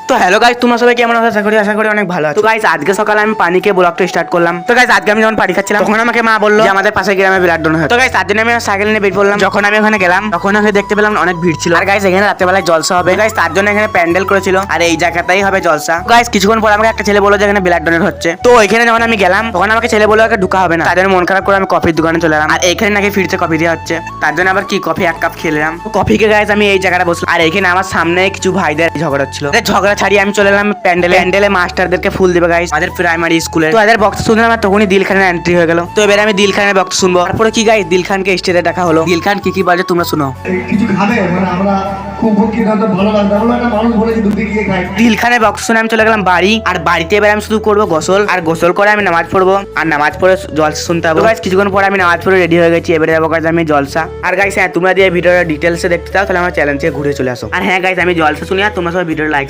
তো hello guys, তোমরা সবাই কেমন আছো? আশা করি অনেক ভালো আছো। তো গাইস আজকে সকালে আমি পানিকে ব্লগটা স্টার্ট করলাম। তো গাইস আজকে আমি যখন পানি খাচ্ছিলাম তখন আমাকে মা বললো যে আমাদের পাশে গ্রামে ব্লাড ডোনেট হয়। তো গাইস তার জন্য আমি সাইকেল নিয়ে বের পড়লাম। যখন আমি ওখানে গেলাম তখন আমি দেখতে পেলাম অনেক ভিড় ছিল। আর গাইস এখানে রাত্রেবেলায় জলসা হবে। গাইস তার জন্য এখানে প্যান্ডেল করেছিল আর এই জায়গাটাই হবে জলসা। গাইস কিছুক্ষণ পর আমাকে একটা ছেলে বললো যে এখানে ব্লাড ডোনেট হচ্ছে। তো এখানে যখন আমি গেলাম তখন আমাকে ছেলে বললো এখানে ঢুকা হবে না। তাদের মন খারাপ করে আমি কফির দোকানে চলে এলাম। আর এখানে নাকি ফিরতে কফি দেওয়া হচ্ছে। তার জন্য আবার কি কফি এক কাপ খেলাম। কফিকে গাইস আমি এই জায়গাটা বসলাম। আর এখানে আমার সামনে কিছু ভাইদের ঝগড়া হচ্ছিল। ঝগড়া ছাড়িয়ে আমি চলে এলাম প্যান্ডেলে মাস্টারদেরকে ফুল দেবে গাইস আমাদের প্রাইমারি স্কুলে। তো এদের বক্তব্য শুনলাম আর তখনই দিল খানের এন্ট্রি হয়ে গেল। তো এবারে আমি দিল খানের বক্তব্য শুনবো। তারপরে কি গাইস দিল খানকে স্টেজে ডাকা হলো। দিল খান কি বলে তোমরা শুনো। কিছু খাবে মানে আমরা খুব উপকৃত হতে ভালো লাগবে। আমরা একটা মানুষ বলেছি দুধ দিয়ে খাই। দিল খানের বক্তব্য শুনে আমি চলে গেলাম বাড়ি। আর বাড়িতে এবার আমি শুধু করবো গোসল। আর গোসল করে আমি নামাজ পড়বো। আর নামাজ পড়ে জলসা শুনতে হবে। গাইস কিছুক্ষণ পরে আমি নামাজ পড়ে রেডি হয়ে গেছি। এবারে যাবো গাইস আমি জলসা। আর গাইস হ্যাঁ তোমরা যদি ভিডিওটা ডিটেলসে দেখতে চাও তাহলে আমার চ্যানেল থেকে ঘুরে চলে আসো। আর হ্যাঁ গাইস আমি জলসা শুনি আর তোমরা সবাই ভিডিওটা লাইক